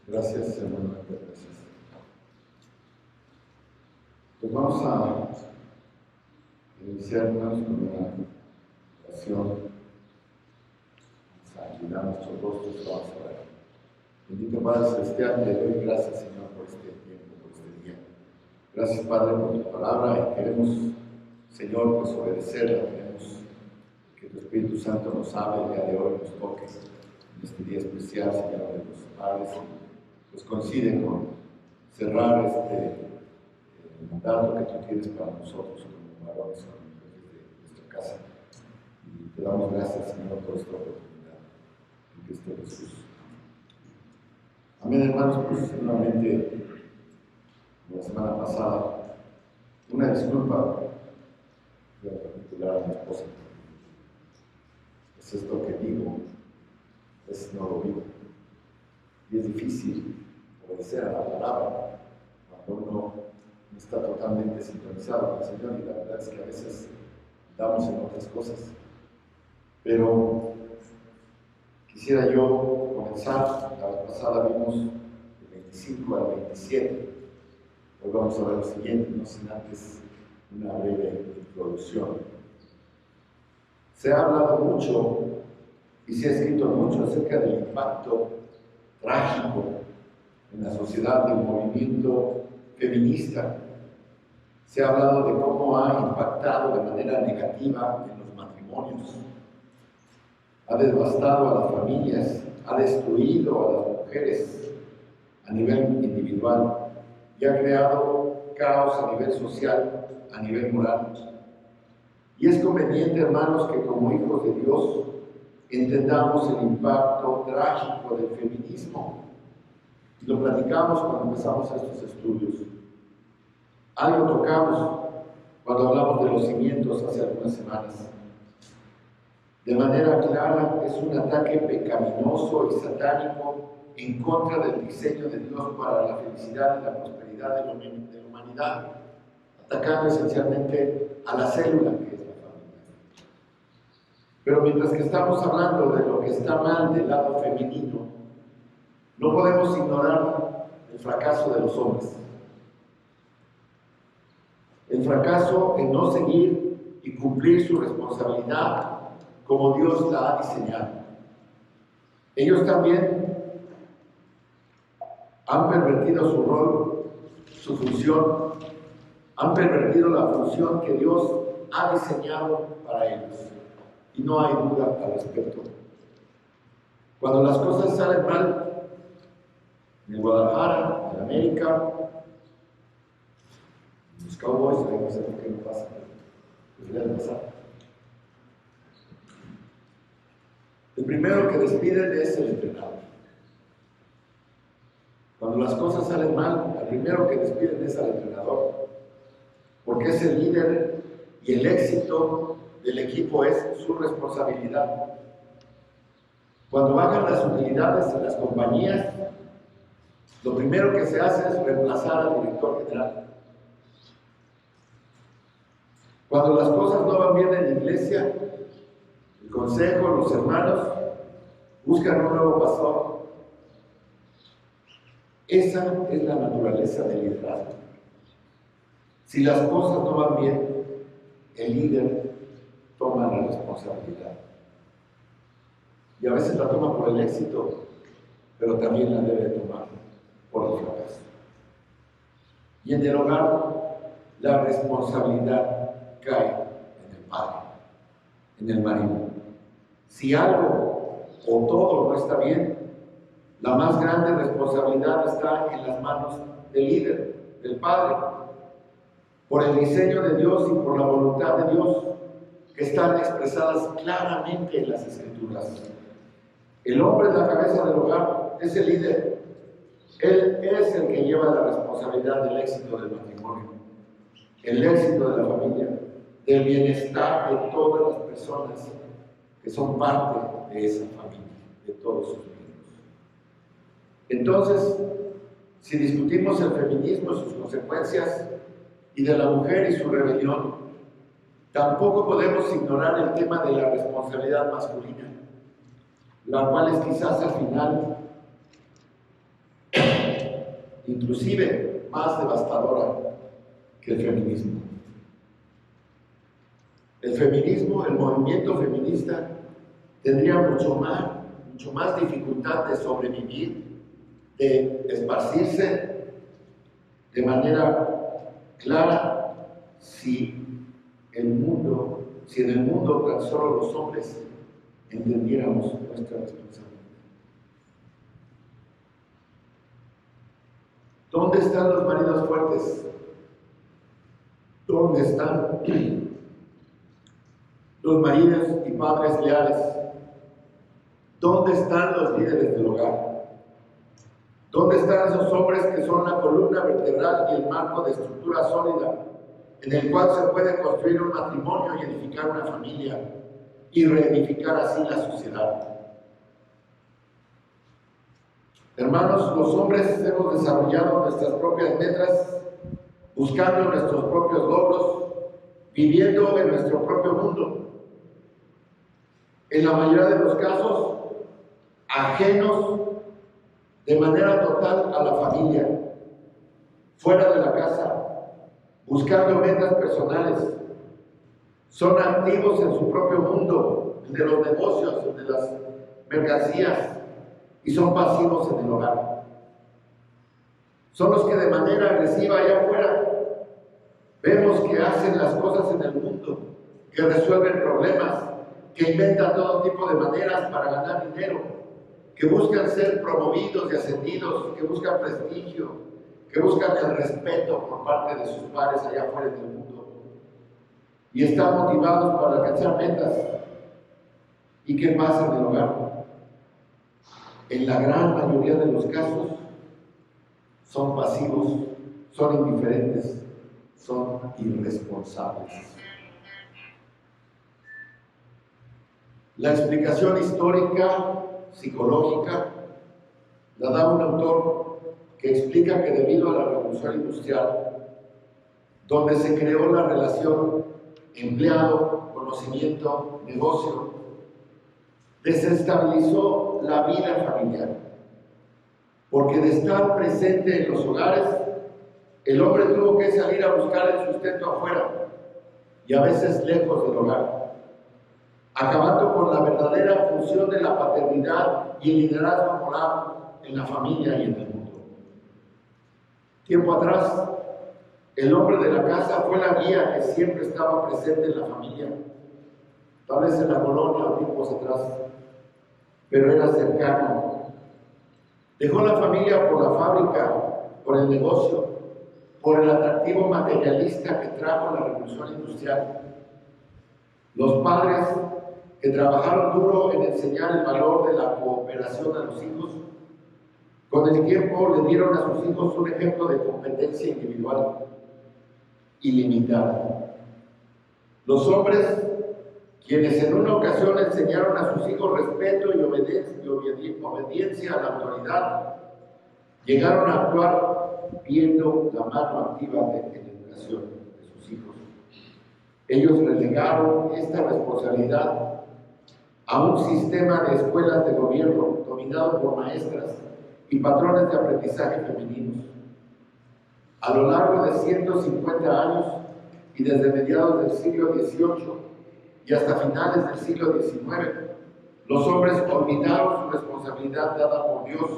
Gracias, hermano. Gracias. Pues vamos a iniciar, hermanos, con una oración. Vamos a inclinar nuestros rostros, vamos a orar. Bendito Padre Celestial, te doy gracias, Señor, por este tiempo, por este día. Gracias, Padre, por tu palabra, y queremos, Señor, pues obedecerla. Queremos que tu Espíritu Santo nos hable el día de hoy, nos toque en este día especial, Señor, de los padres, y pues coincide con cerrar este mandato que tú tienes para nosotros como varones, como mujeres de nuestra casa. Y te damos gracias, Señor, por esta oportunidad en Cristo Jesús. Amén, hermanos. Pues nuevamente, la semana pasada, una disculpa en particular a mi esposa. Es esto que digo, no lo vivo. Y es difícil obedecer a la palabra cuando uno no está totalmente sintonizado con el Señor, y la verdad es que a veces damos en otras cosas. Pero quisiera yo comenzar. La vez pasada vimos del 25 al 27. Hoy vamos a ver lo siguiente, no sin antes una breve introducción. Se ha hablado mucho y se ha escrito mucho acerca del impacto trágico en la sociedad del movimiento feminista. Se ha hablado de cómo ha impactado de manera negativa en los matrimonios, ha devastado a las familias, ha destruido a las mujeres a nivel individual y ha creado caos a nivel social, a nivel moral. Y es conveniente, hermanos, que como hijos de Dios entendamos el impacto trágico del feminismo. Y lo platicamos cuando empezamos estos estudios. Algo tocamos cuando hablamos de los cimientos hace algunas semanas. De manera clara, es un ataque pecaminoso y satánico en contra del diseño de Dios para la felicidad y la prosperidad de la humanidad, atacando esencialmente a la célula que es la familia. Pero mientras que estamos hablando de lo que está mal del lado femenino, no podemos ignorar el fracaso de los hombres. El fracaso en no seguir y cumplir su responsabilidad como Dios la ha diseñado. Ellos también han pervertido su rol, su función, han pervertido la función que Dios ha diseñado para ellos. Y no hay duda al respecto. Cuando las cosas salen mal, en Guadalajara, en América, los Cowboys, no sé por qué no pasa, debería de pasar. El primero que despiden es el entrenador. Cuando las cosas salen mal, el primero que despiden es al entrenador, porque es el líder y el éxito del equipo es su responsabilidad. Cuando bajan las utilidades en las compañías, lo primero que se hace es reemplazar al director general. Cuando las cosas no van bien en la iglesia, el consejo, los hermanos buscan un nuevo pastor. Esa es la naturaleza del liderazgo. Si las cosas no van bien, el líder toma la responsabilidad. Y a veces la toma por el éxito, pero también la debe tomar por el fracaso. Y en el hogar, la responsabilidad cae en el padre, en el marido. Si algo o todo no está bien, la más grande responsabilidad está en las manos del líder, del padre, por el diseño de Dios y por la voluntad de Dios, que están expresadas claramente en las Escrituras. El hombre es la cabeza del hogar, es el líder. Él es el que lleva la responsabilidad del éxito del matrimonio, el éxito de la familia, del bienestar de todas las personas que son parte de esa familia, de todos sus miembros. Entonces, si discutimos el feminismo y sus consecuencias, y de la mujer y su rebelión, Tampoco podemos ignorar el tema de la responsabilidad masculina, la cual es quizás al final inclusive más devastadora que el feminismo. El feminismo, el movimiento feminista, tendría mucho más dificultad de sobrevivir, de esparcirse de manera clara si en el mundo tan solo los hombres entendiéramos nuestra responsabilidad. ¿Dónde están los maridos fuertes? ¿Dónde están los maridos y padres leales? ¿Dónde están los líderes del hogar? ¿Dónde están esos hombres que son la columna vertebral y el marco de estructura sólida en el cual se puede construir un matrimonio y edificar una familia y reedificar así la sociedad? Hermanos, los hombres hemos desarrollado nuestras propias metas, buscando nuestros propios logros, viviendo en nuestro propio mundo. En la mayoría de los casos, ajenos de manera total a la familia, fuera de la casa, buscando metas personales. Son activos en su propio mundo, el de los negocios, el de las mercancías, y son pasivos en el hogar. Son los que de manera agresiva allá afuera vemos que hacen las cosas en el mundo, que resuelven problemas, que inventan todo tipo de maneras para ganar dinero, que buscan ser promovidos y ascendidos, que buscan prestigio, que buscan el respeto por parte de sus pares allá afuera en el mundo. Y están motivados para alcanzar metas. ¿Y qué pasa en el hogar? En la gran mayoría de los casos son pasivos, son indiferentes, son irresponsables. La explicación histórica, psicológica, la da un autor que explica que debido a la revolución industrial, donde se creó la relación empleado, conocimiento, negocio, desestabilizó la vida familiar, porque de estar presente en los hogares, el hombre tuvo que salir a buscar el sustento afuera y a veces lejos del hogar, acabando con la verdadera función de la paternidad y el liderazgo moral en la familia y en el mundo. Tiempo atrás, el hombre de la casa fue la guía que siempre estaba presente en la familia, tal vez en la colonia o tiempos atrás, pero era cercano. Dejó la familia por la fábrica, por el negocio, por el atractivo materialista que trajo la revolución industrial. Los padres que trabajaron duro en enseñar el valor de la cooperación a los hijos, con el tiempo le dieron a sus hijos un ejemplo de competencia individual ilimitada. Los hombres, quienes en una ocasión enseñaron a sus hijos respeto y obediencia a la autoridad, llegaron a actuar viendo la mano activa en la educación de sus hijos. Ellos relegaron esta responsabilidad a un sistema de escuelas de gobierno dominado por maestras y patrones de aprendizaje femeninos. A lo largo de 150 años y desde mediados del siglo XVIII y hasta finales del siglo XIX, los hombres olvidaron su responsabilidad dada por Dios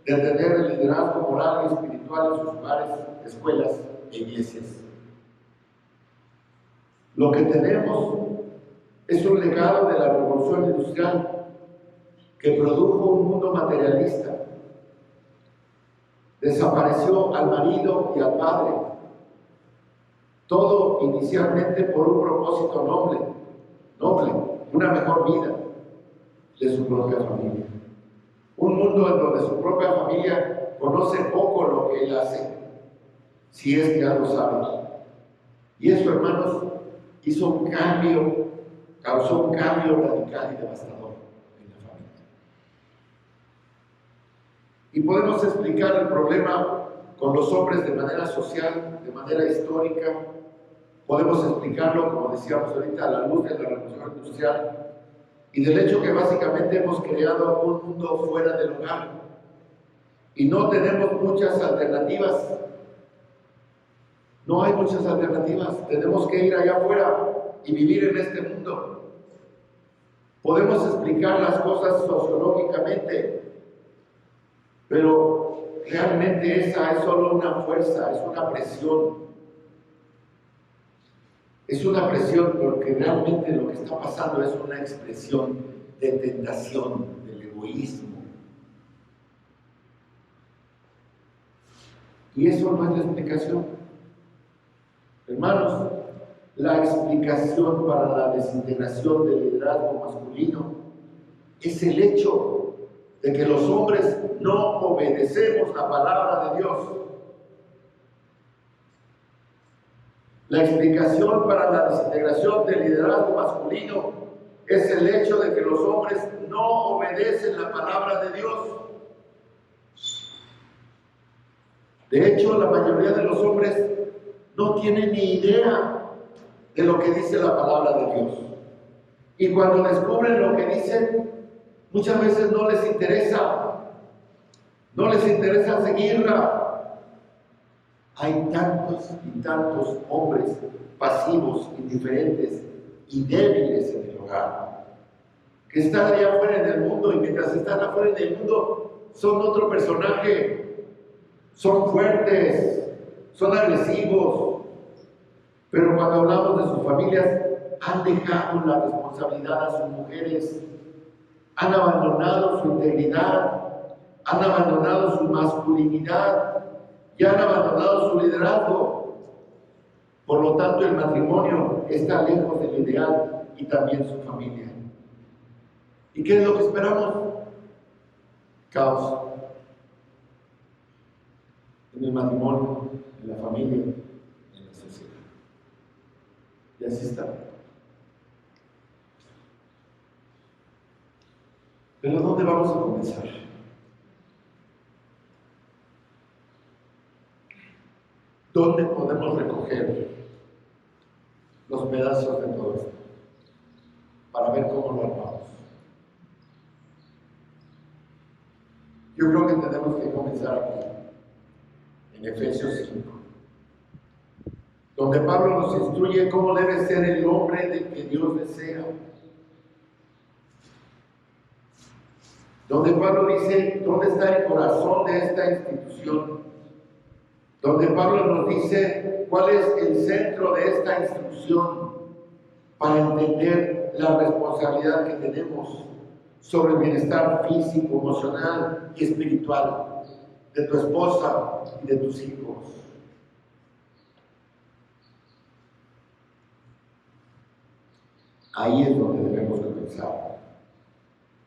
de tener el liderazgo moral y espiritual en sus hogares, escuelas e iglesias. Lo que tenemos es un legado de la revolución industrial que produjo un mundo materialista. Desapareció al marido y al padre. Todo inicialmente por un propósito noble, una mejor vida de su propia familia. Un mundo en donde su propia familia conoce poco lo que él hace, si es que algo sabe. Y eso, hermanos, causó un cambio radical y devastador en la familia. Y podemos explicar el problema con los hombres de manera social, de manera histórica, Podemos explicarlo, como decíamos ahorita, a la luz de la revolución industrial y del hecho que básicamente hemos creado un mundo fuera del hogar y no tenemos muchas alternativas. No hay muchas alternativas. Tenemos que ir allá afuera y vivir en este mundo. Podemos explicar las cosas sociológicamente, pero realmente esa es solo una fuerza, es una presión. Es una presión porque realmente lo que está pasando es una expresión de tentación, del egoísmo. Y eso no es la explicación. Hermanos, la explicación para la desintegración del liderazgo masculino es el hecho de que los hombres no obedecemos la palabra de Dios. La explicación para la desintegración del liderazgo masculino es el hecho de que los hombres no obedecen la palabra de Dios. De hecho, la mayoría de los hombres no tienen ni idea de lo que dice la palabra de Dios. Y cuando descubren lo que dicen, muchas veces no les interesa seguirla. Hay tantos y tantos hombres pasivos, indiferentes y débiles en el hogar, que están allá afuera en el mundo y mientras están afuera en el mundo son otro personaje, son fuertes, son agresivos, pero cuando hablamos de sus familias han dejado la responsabilidad a sus mujeres, han abandonado su integridad, han abandonado su masculinidad y han abandonado su liderazgo. Por lo tanto, el matrimonio está lejos del ideal y también su familia. ¿Y qué es lo que esperamos? Caos en el matrimonio, en la familia, en la sociedad. Y así está. Pero ¿dónde vamos a comenzar? ¿Dónde podemos recoger los pedazos de todo esto? Para ver cómo lo armamos. Yo creo que tenemos que comenzar aquí, en Efesios 5, donde Pablo nos instruye cómo debe ser el hombre del que Dios desea. Donde Pablo dice dónde está el corazón de esta institución. Donde Pablo nos dice cuál es el centro de esta instrucción para entender la responsabilidad que tenemos sobre el bienestar físico, emocional y espiritual de tu esposa y de tus hijos. Ahí es donde debemos comenzar.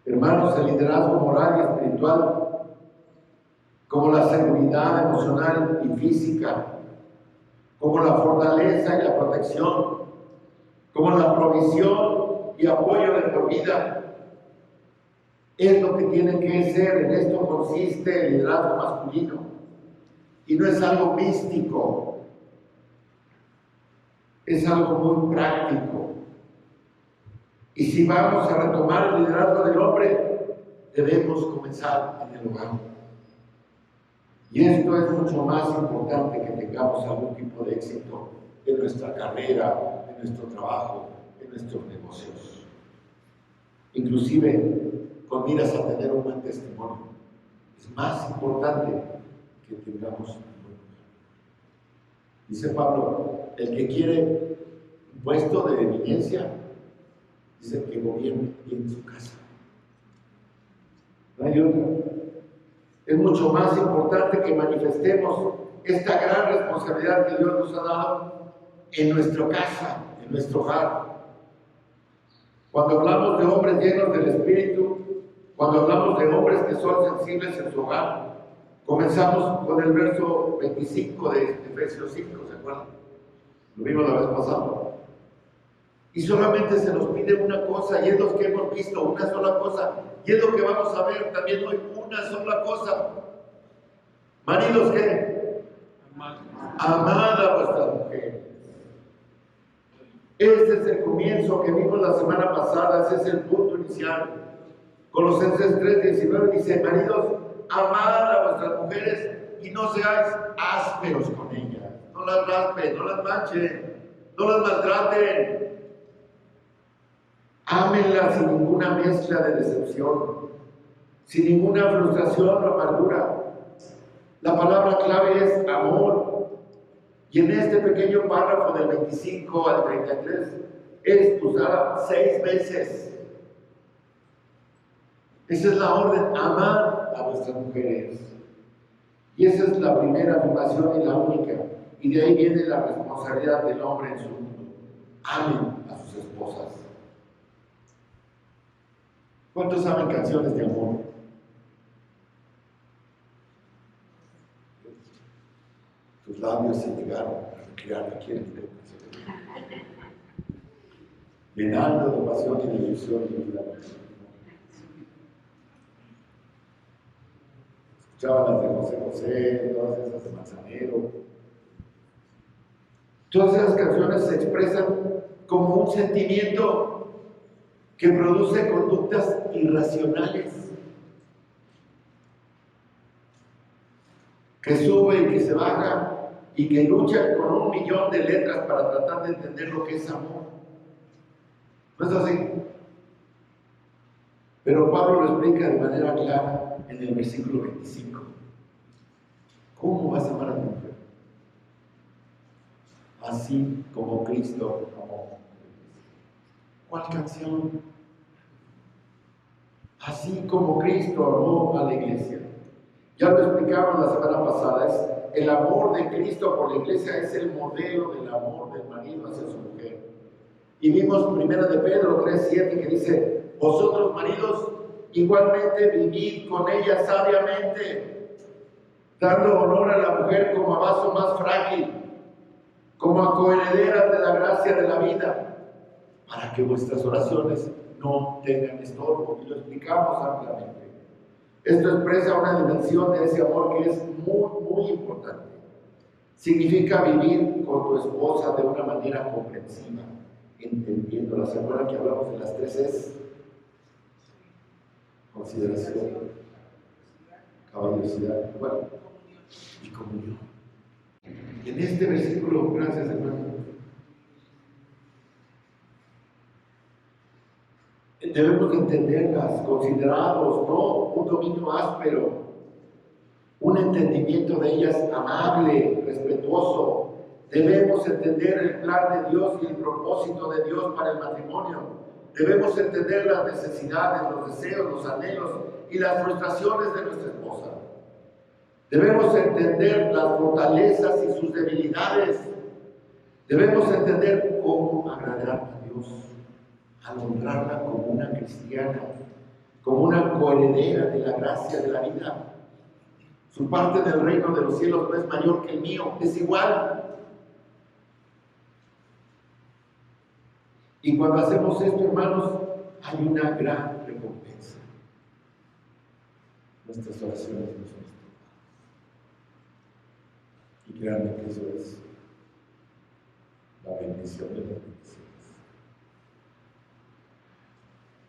Hermanos, el liderazgo moral y espiritual, como la seguridad emocional y física, como la fortaleza y la protección, como la provisión y apoyo de por vida, es lo que tiene que ser. En esto consiste el liderazgo masculino. Y no es algo místico, es algo muy práctico. Y si vamos a retomar el liderazgo del hombre, debemos comenzar en el hogar. Y esto es mucho más importante que tengamos algún tipo de éxito en nuestra carrera, en nuestro trabajo, en nuestros negocios. Inclusive con miras a tener un buen testimonio. Es más importante que tengamos un buen hogar. Dice Pablo, el que quiere un puesto de eminencia, dice que gobierne bien su casa. No hay otra. Es mucho más importante que manifestemos esta gran responsabilidad que Dios nos ha dado en nuestra casa, en nuestro hogar. Cuando hablamos de hombres llenos del Espíritu, cuando hablamos de hombres que son sensibles en su hogar, comenzamos con el verso 25 de Efesios 5, ¿se acuerdan? Lo vimos la vez pasada. Y solamente se nos pide una cosa, y es lo que hemos visto, una sola cosa, y es lo que vamos a ver también hoy, una sola cosa. Maridos, ¿qué? Amad a vuestras mujeres. Ese es el comienzo que vimos la semana pasada, ese es el punto inicial. Colosenses 3:19 dice: maridos, amad a vuestras mujeres y no seáis ásperos con ellas. No las raspen, no las manchen, no las maltraten. Ámenlas sin ninguna mezcla de decepción, sin ninguna frustración o amargura. La palabra clave es amor. Y en este pequeño párrafo del 25 al 33 es usada 6 veces. Esa es la orden: amar a vuestras mujeres. Y esa es la primera afirmación y la única. Y de ahí viene la responsabilidad del hombre en su mundo. Amen a sus esposas. ¿Cuántos saben canciones de amor? Tus labios se llegaron a recrear aquí en el video. Llenando de pasión y de ilusión y de vida. Escuchaban las de José José, todas esas de Manzanero. Todas esas canciones se expresan como un sentimiento que produce conductas irracionales, que sube y que se baja y que lucha con 1.000.000 de letras para tratar de entender lo que es amor. ¿No es así? Pero Pablo lo explica de manera clara en el versículo 25. ¿Cómo vas a amar a tu mujer? Así como Cristo amó. ¿Cuál canción? Así como Cristo amó a la iglesia. Ya lo explicamos la semana pasada, el amor de Cristo por la iglesia es el modelo del amor del marido hacia su mujer. Y vimos 1 de Pedro 3:7 que dice: vosotros maridos igualmente vivid con ella sabiamente, dando honor a la mujer como a vaso más frágil, como a coherederas de la gracia de la vida, para que vuestras oraciones no tengan estorbo. Y lo explicamos ampliamente. Esto expresa una dimensión de ese amor que es muy, muy importante. Significa vivir con tu esposa de una manera comprensiva, entendiéndola. ¿Se acuerdan que hablamos de las 3 E's? Consideración, caballerosidad, y comunión. En este versículo, gracias hermano, debemos entenderlas, considerados, no un dominio áspero, un entendimiento de ellas amable, respetuoso. Debemos entender el plan de Dios y el propósito de Dios para el matrimonio. Debemos entender las necesidades, los deseos, los anhelos y las frustraciones de nuestra esposa. Debemos entender las fortalezas y sus debilidades. Debemos entender cómo agradar a Dios al honrarla como una cristiana, como una coheredera de la gracia de la vida. Su parte del reino de los cielos no es mayor que el mío, es igual. Y cuando hacemos esto, hermanos, hay una gran recompensa. Nuestras oraciones no son estorbadas. Y créanme que eso es la bendición de las bendiciones.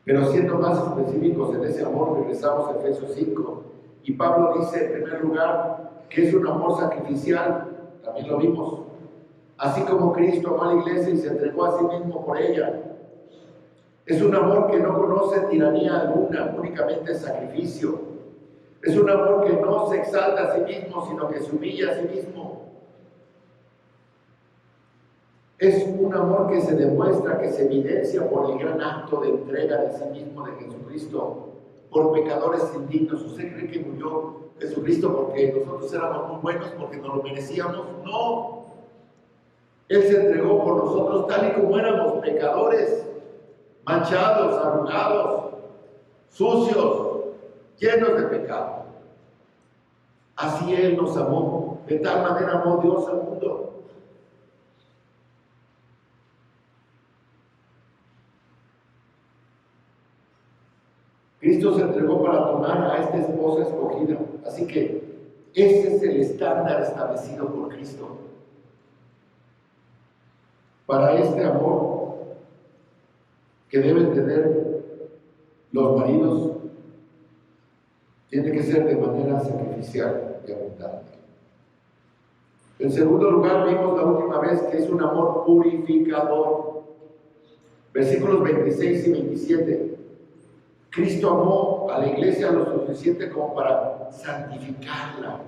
Pero siendo más específicos en ese amor, regresamos a Efesios 5. Y Pablo dice, en primer lugar, que es un amor sacrificial. También lo vimos. Así como Cristo amó a la iglesia y se entregó a sí mismo por ella. Es un amor que no conoce tiranía alguna, únicamente sacrificio. Es un amor que no se exalta a sí mismo, sino que se humilla a sí mismo. Es un amor que se demuestra, que se evidencia por el gran acto de entrega de sí mismo de Jesucristo por pecadores indignos. ¿Usted cree que murió Jesucristo porque nosotros éramos muy buenos, porque nos lo merecíamos? No. Él se entregó por nosotros tal y como éramos, pecadores, manchados, arrugados, sucios, llenos de pecado. Así Él nos amó. De tal manera amó Dios al mundo. Cristo se entregó para tomar a esta esposa escogida. Así que ese es el estándar establecido por Cristo. Para este amor que deben tener los maridos tiene que ser de manera sacrificial y abundante. En segundo lugar, vimos la última vez que es un amor purificador. Versículos 26 y 27. Cristo amó a la iglesia lo suficiente como para santificarla,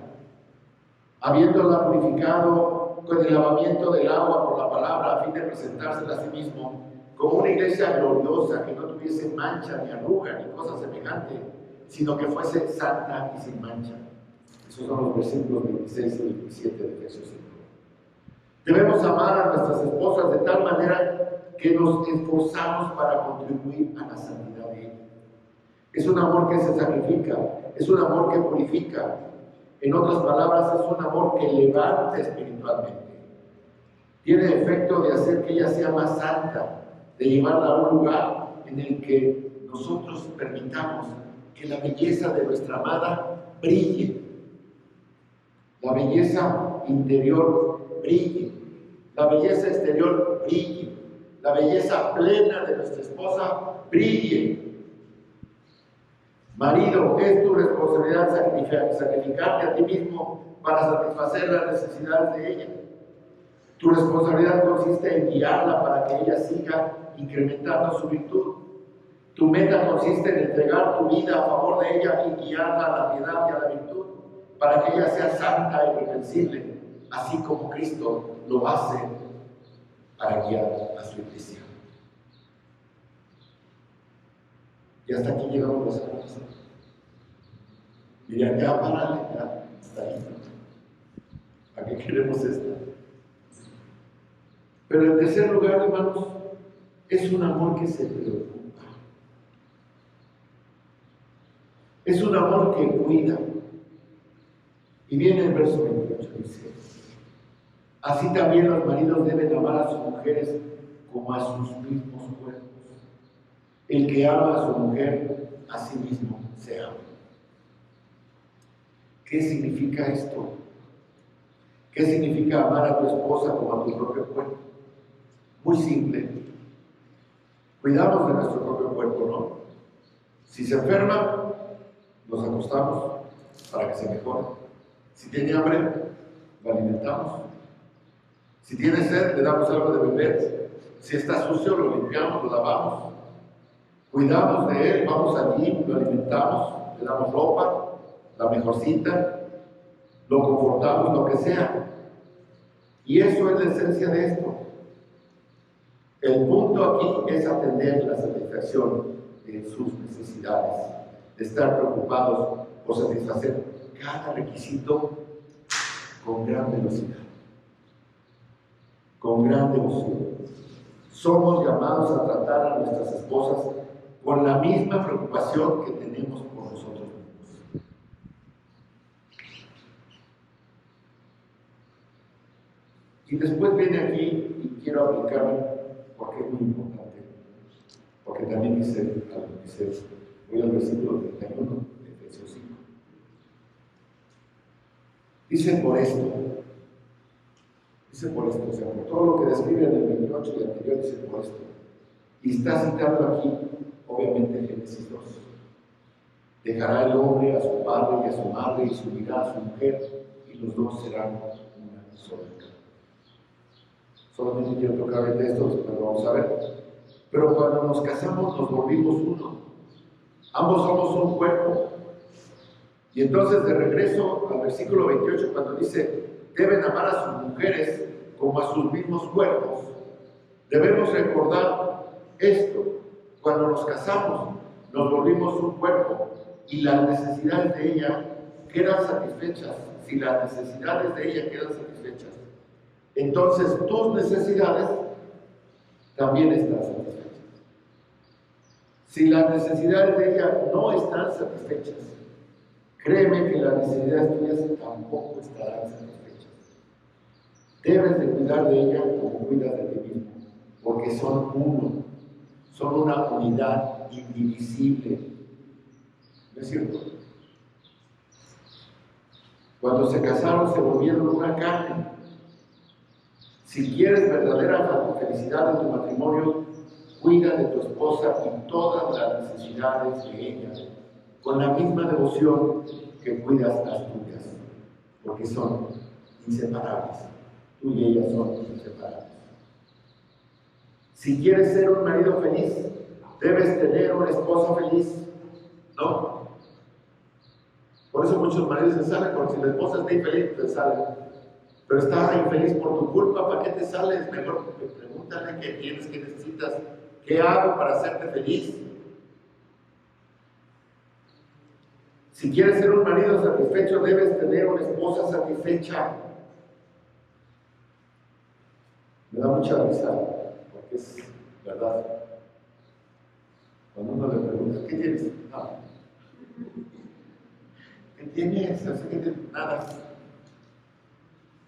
habiéndola purificado con el lavamiento del agua por la palabra, a fin de presentársela a sí mismo como una iglesia gloriosa, que no tuviese mancha, ni arruga, ni cosa semejante, sino que fuese santa y sin mancha. Esos son los versículos 26 y 27 de Efesios 5. Debemos amar a nuestras esposas de tal manera que nos esforzamos para contribuir a la santidad de ellas. Es un amor que se sacrifica, es un amor que purifica. En otras palabras, es un amor que levanta espiritualmente. Tiene efecto de hacer que ella sea más santa, de llevarla a un lugar en el que nosotros permitamos que la belleza de nuestra amada brille. La belleza interior brille, la belleza exterior brille, la belleza plena de nuestra esposa brille. Marido, es tu responsabilidad sacrificarte a ti mismo para satisfacer las necesidades de ella. Tu responsabilidad consiste en guiarla para que ella siga incrementando su virtud. Tu meta consiste en entregar tu vida a favor de ella y guiarla a la piedad y a la virtud, para que ella sea santa y irreprensible, así como Cristo lo hace para guiar a su iglesia. Y hasta aquí llegamos los hermanos. Dirían, ya párale, ya está listo. ¿Para qué queremos esta? Pero en tercer lugar, hermanos, es un amor que se preocupa. Es un amor que cuida. Y viene el verso 28, dice: así también los maridos deben amar a sus mujeres como a sus mismos cuerpos. El que ama a su mujer, a sí mismo se ama. ¿Qué significa esto? ¿Qué significa amar a tu esposa como a tu propio cuerpo? Muy simple. Cuidamos de nuestro propio cuerpo, ¿no? Si se enferma, nos acostamos para que se mejore. Si tiene hambre, lo alimentamos. Si tiene sed, le damos algo de beber. Si está sucio, lo limpiamos, lo lavamos. Cuidamos de él, vamos allí, lo alimentamos, le damos ropa, la mejorcita, lo confortamos, lo que sea. Y eso es la esencia de esto. El punto aquí es atender la satisfacción de sus necesidades, de estar preocupados por satisfacer cada requisito con gran velocidad, con gran devoción. Somos llamados a tratar a nuestras esposas con la misma preocupación que tenemos por nosotros mismos. Y después viene aquí, y quiero aplicarlo porque es muy importante, porque también dice, voy al versículo 31 de Efesios 5. Dice por esto, o sea, por todo lo que describe en el 28 y anterior, dice por esto. Y está citando aquí, obviamente, Génesis 2. Dejará el hombre a su padre y a su madre y se unirá a su mujer, y los dos serán una sola carne. Solamente quiero tocar el texto, pero vamos a ver. Pero cuando nos casamos, nos volvimos uno. Ambos somos un cuerpo. Y entonces, de regreso al versículo 28, cuando dice: deben amar a sus mujeres como a sus mismos cuerpos, debemos recordar esto. Cuando nos casamos, nos volvimos un cuerpo y las necesidades de ella quedan satisfechas. Si las necesidades de ella quedan satisfechas, entonces tus necesidades también están satisfechas. Si las necesidades de ella no están satisfechas, créeme que las necesidades tuyas tampoco estarán satisfechas. Debes de cuidar de ella como cuidas de ti mismo, porque son uno, son una unidad indivisible. ¿No es cierto? Cuando se casaron, se volvieron una carne. Si quieres verdadera felicidad en tu matrimonio, cuida de tu esposa y todas las necesidades de ella, con la misma devoción que cuidas las tuyas, porque son inseparables. Tú y ella son inseparables. Si quieres ser un marido feliz, debes tener una esposa feliz, ¿no? Por eso muchos maridos se salen, porque si la esposa está infeliz, te sale. Pero está infeliz por tu culpa, ¿para qué te sales? Mejor pregúntale qué tienes, qué necesitas, qué hago para hacerte feliz. Si quieres ser un marido satisfecho, debes tener una esposa satisfecha. Me da mucha risa, porque es verdad. Cuando uno le pregunta, ¿qué tienes? No. ¿Qué tienes? No sé qué tienes. Nada.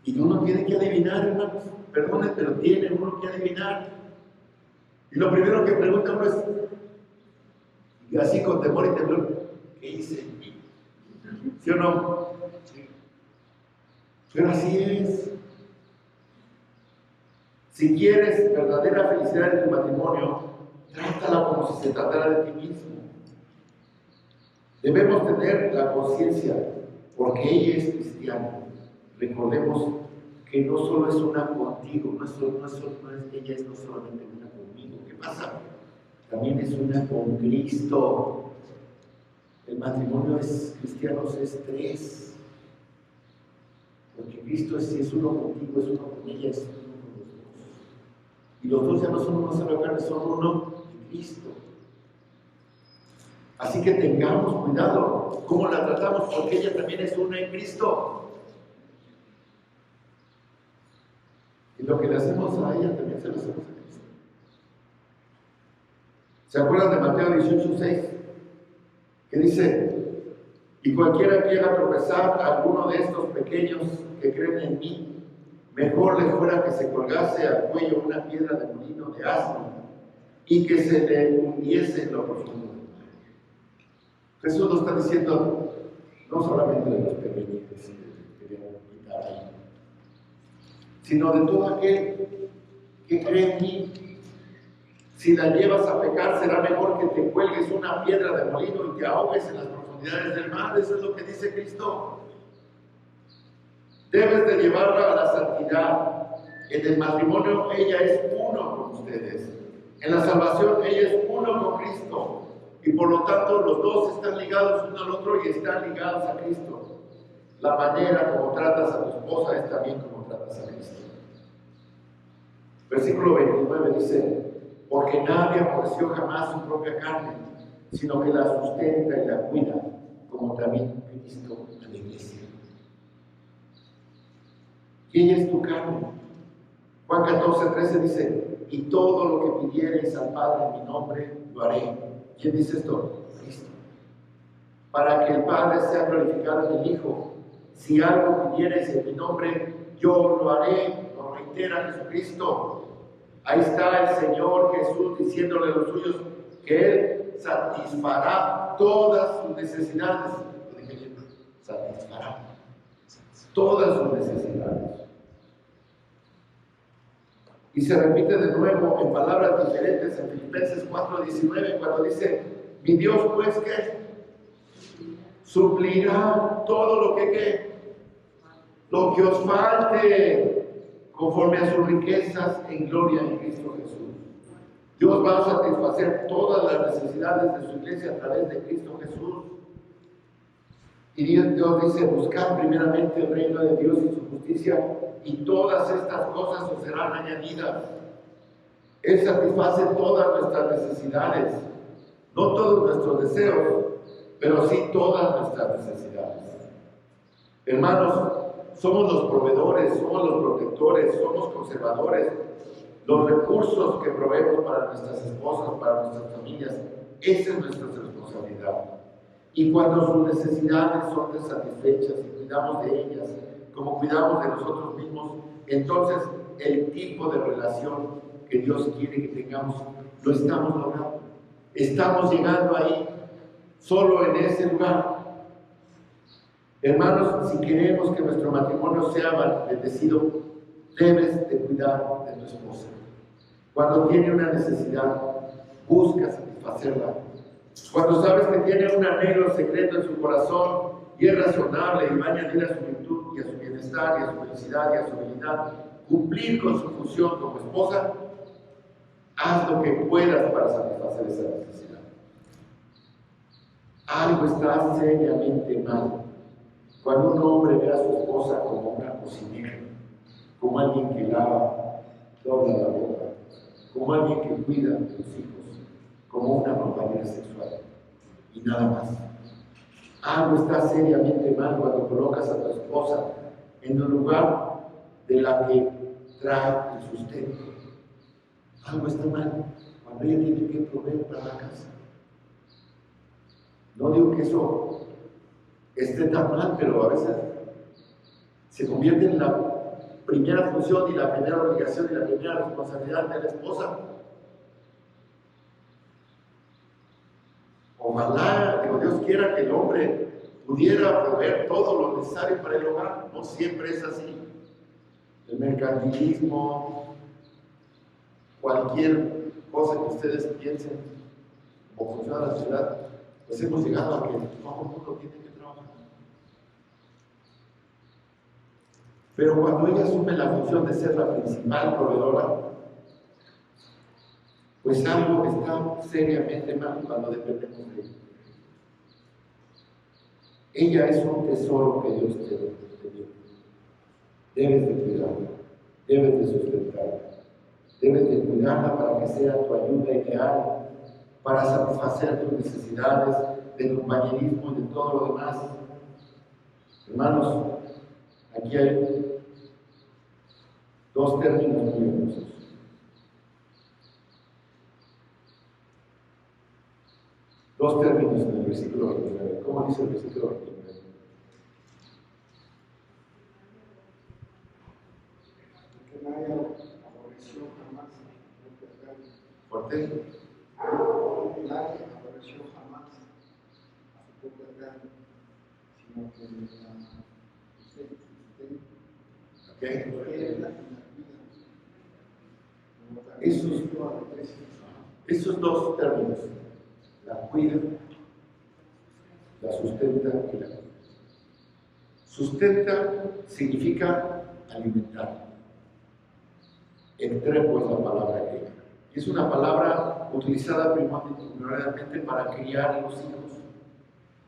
Y uno tiene que adivinar, hermanos. Perdone, pero tiene uno que adivinar. Y lo primero que pregunta uno es, y así con temor y temblor, ¿qué hice? ¿Sí o no? Sí. Pero así es. Si quieres verdadera felicidad en tu matrimonio, trátala como si se tratara de ti mismo. Debemos tener la conciencia, porque ella es cristiana. Recordemos que no solo es una contigo, ella es no solamente una conmigo. ¿Qué pasa? También es una con Cristo. El matrimonio cristiano es tres. Porque Cristo si es uno contigo, es uno con ella, es uno con los dos. Y los dos ya no son una sola carne, son uno en Cristo. Así que tengamos cuidado cómo la tratamos, porque ella también es una en Cristo. Y lo que le hacemos a ella también se lo hacemos a Cristo. ¿Se acuerdan de Mateo 18:6? Que dice, y cualquiera quiera tropezar a alguno de estos pequeños que creen en mí, mejor le fuera que se colgase al cuello una piedra de molino de asno y que se le hundiese en lo profundo del mar. Jesús nos está diciendo, no solamente de los pequeñitos que querían quitar ahí, sino de todo aquel que cree en mí. Si la llevas a pecar, será mejor que te cuelgues una piedra de molino y te ahogues en las profundidades del mar. Eso es lo que dice Cristo. Debes de llevarla a la santidad. En el matrimonio ella es uno con ustedes. En la salvación ella es uno con Cristo. Y por lo tanto los dos están ligados uno al otro y están ligados a Cristo. La manera como tratas a tu esposa es también como tratas a Cristo. Versículo 29 dice, porque nadie aborreció jamás su propia carne, sino que la sustenta y la cuida, como también Cristo a la iglesia. ¿Quién es tu carne? Juan 14:13 dice, y todo lo que pidiereis al Padre en mi nombre, lo haré. ¿Quién dice esto? Cristo. Para que el Padre sea glorificado en el Hijo. Si algo pidiereis en mi nombre, yo lo haré. Lo reitera Jesucristo. Ahí está el Señor Jesús diciéndole a los suyos que Él satisfará todas sus necesidades. Satisfará todas sus necesidades. Y se repite de nuevo en palabras diferentes en Filipenses 4:19 cuando dice, mi Dios pues que suplirá todo lo que os falte conforme a sus riquezas en gloria en Cristo Jesús. Dios va a satisfacer todas las necesidades de su iglesia a través de Cristo Jesús. Y Dios dice, buscad primeramente el reino de Dios y su justicia, y todas estas cosas os serán añadidas. Él satisface todas nuestras necesidades, no todos nuestros deseos, pero sí todas nuestras necesidades. Hermanos, somos los proveedores, somos los protectores, somos conservadores. Los recursos que proveemos para nuestras esposas, para nuestras familias, esa es nuestra responsabilidad. Y cuando sus necesidades son satisfechas y cuidamos de ellas, como cuidamos de nosotros mismos, entonces el tipo de relación que Dios quiere que tengamos, lo estamos logrando. Estamos llegando ahí, solo en ese lugar. Hermanos, si queremos que nuestro matrimonio sea bendecido, debes de cuidar de tu esposa. Cuando tiene una necesidad, busca satisfacerla. Cuando sabes que tiene un anhelo secreto en su corazón y es razonable y va a añadir a su virtud y a su bienestar y a su felicidad y a su habilidad cumplir con su función como esposa, haz lo que puedas para satisfacer esa necesidad. Algo está seriamente mal cuando un hombre ve a su esposa como una cocinera, como alguien que lava, dobla la ropa, como alguien que cuida de los hijos, como una compañera sexual y nada más. Algo está seriamente mal cuando colocas a tu esposa en un lugar de la que trae el sustento. Algo está mal cuando ella tiene que proveer para la casa. No digo que eso esté tan mal, pero a veces se convierte en la primera función y la primera obligación y la primera responsabilidad de la esposa. Ojalá, digo, Dios quiera que el hombre pudiera proveer todo lo necesario para el hogar. No siempre es así. El mercantilismo, cualquier cosa que ustedes piensen como funciona la ciudad, pues hemos llegado a que todo el mundo tiene que trabajar. Pero cuando ella asume la función de ser la principal proveedora, pues algo está seriamente mal cuando dependemos de ella. Ella es un tesoro que Dios te dio. Debes de cuidarla, debes de sustentarla, debes de cuidarla para que sea tu ayuda ideal, para satisfacer tus necesidades de compañerismo y de todo lo demás. Hermanos, aquí hay dos términos muy hermosos. Dos términos en el versículo 29. ¿Cómo dice el versículo 29? Que nadie aborreció jamás a su propia carne. Fuerte. Nadie aborreció jamás a su propia carne, sino que la sustenta y la cuida. Esos dos términos, la cuida, la sustenta y la cuida. Sustenta significa alimentar. Entrepo es la palabra griega. Es una palabra utilizada primordialmente para criar a los hijos.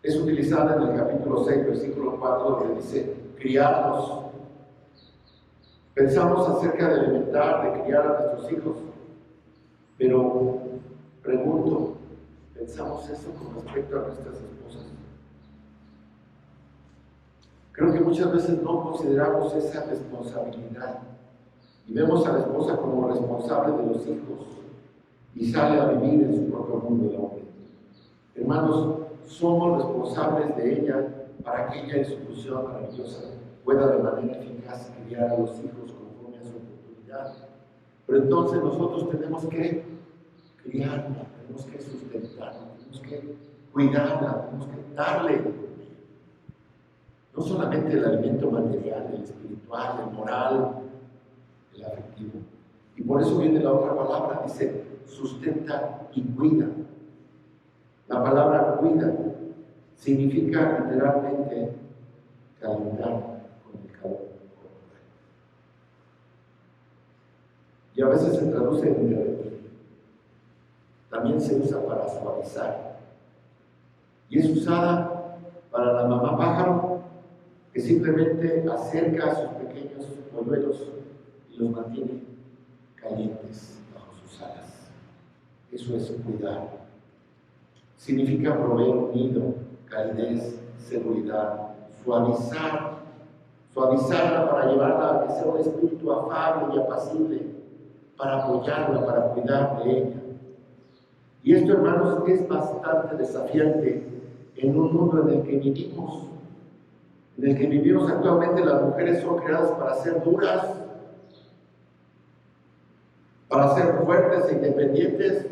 Es utilizada en el capítulo 6, versículo 4, donde dice, criarlos. Pensamos acerca de alimentar, de criar a nuestros hijos, pero pregunto, ¿pensamos eso con respecto a nuestras esposas? Creo que muchas veces no consideramos esa responsabilidad y vemos a la esposa como responsable de los hijos y sale a vivir en su propio mundo el hombre. Hermanos, somos responsables de ella para que ella en su función maravillosa pueda de manera eficaz criar a los hijos conforme a su oportunidad. Pero entonces nosotros tenemos que criarla, tenemos que sustentarla, tenemos que cuidarla, tenemos que darle de comer. No solamente el alimento material, el espiritual, el moral, el afectivo. Y por eso viene la otra palabra, dice sustenta y cuida. La palabra cuida significa literalmente calentar con el calor corporal. Y a veces se traduce en derretir. También se usa para suavizar. Y es usada para la mamá pájaro, que simplemente acerca a sus pequeños polluelos y los mantiene calientes bajo sus alas. Eso es cuidar. Significa proveer un nido, calidez, seguridad, suavizarla para llevarla a que sea un espíritu afable y apacible, para apoyarla, para cuidar de ella. Y esto, hermanos, es bastante desafiante en un mundo en el que vivimos. En el que vivimos actualmente, las mujeres son creadas para ser duras, para ser fuertes e independientes.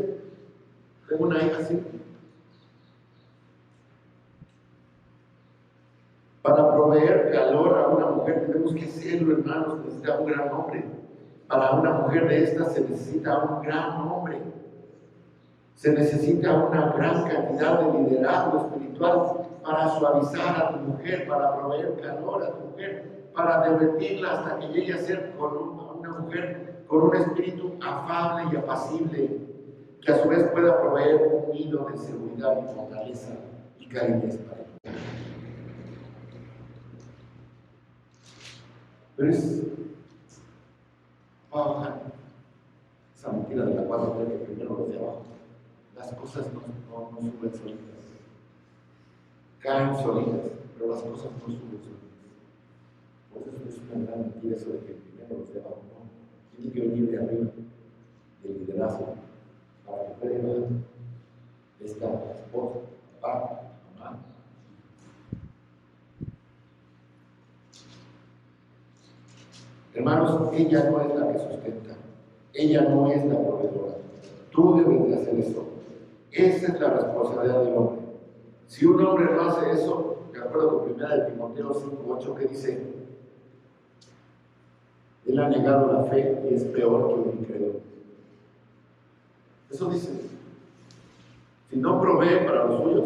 Tengo una hija así. Para proveer calor a una mujer tenemos que serlo, hermanos, necesita un gran hombre. Para una mujer de esta se necesita un gran hombre. Se necesita una gran cantidad de liderazgo espiritual para suavizar a tu mujer, para proveer calor a tu mujer, para derretirla hasta que llegue a ser una mujer con un espíritu afable y apacible, que a su vez pueda proveer un nido de seguridad y fortaleza y calidez para ti. Pero es baja esa mentira de la cual no que primero los de abajo. Las cosas no suben solitas. Caen solitas, pero las cosas no suben solitas. Por eso es una gran mentira eso de que primero los de abajo. No. Tiene que venir de arriba, del liderazgo, para que pueda esta esposa, papá, mamá. Hermanos, ella no es la que sustenta, ella no es la proveedora. Tú debes de hacer eso. Esa es la responsabilidad del hombre. Si un hombre no hace eso, de acuerdo con 1 Timoteo 5:8, que dice: él ha negado la fe y es peor que un incrédulo. Eso dice. Si no provee para los suyos,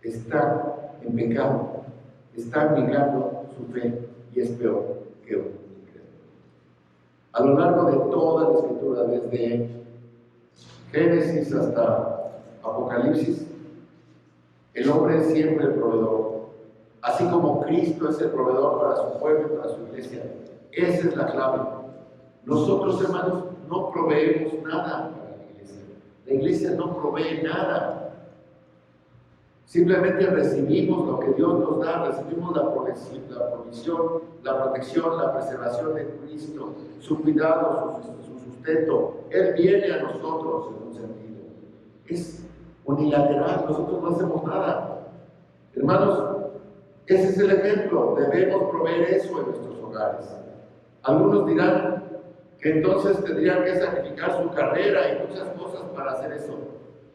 está en pecado, está negando su fe y es peor que un incrédulo. A lo largo de toda la Escritura, desde Génesis hasta Apocalipsis, el hombre es siempre el proveedor. Así como Cristo es el proveedor para su pueblo y para su iglesia. Esa es la clave. Nosotros, hermanos, no proveemos nada para la iglesia. La iglesia no provee nada. Simplemente recibimos lo que Dios nos da, recibimos la provisión, la protección, la preservación de Cristo, su cuidado, su sustento. Él viene a nosotros en un sentido. Es unilateral, nosotros no hacemos nada. Hermanos, ese es el ejemplo. Debemos proveer eso en nuestros hogares. Algunos dirán que entonces tendrían que sacrificar su carrera y muchas cosas para hacer eso.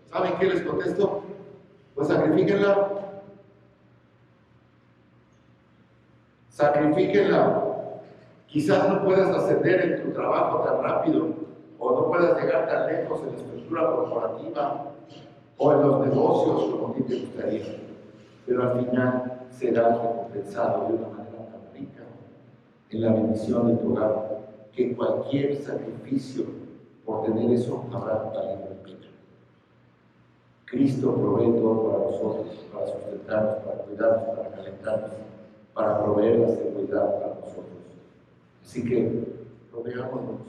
¿Saben qué les contesto? Pues sacrifíquenla. Sacrifíquenla. Quizás no puedas ascender en tu trabajo tan rápido, o no puedas llegar tan lejos en la estructura corporativa o en los negocios como a ti te gustaría, pero al final serás recompensado de una manera tan rica en la bendición de tu hogar que cualquier sacrificio por tener eso habrá valido la pena. Cristo provee todo para nosotros, para sustentarnos, para cuidarnos, para calentarnos, para proveer la seguridad para nosotros. Así que proveamos nosotros.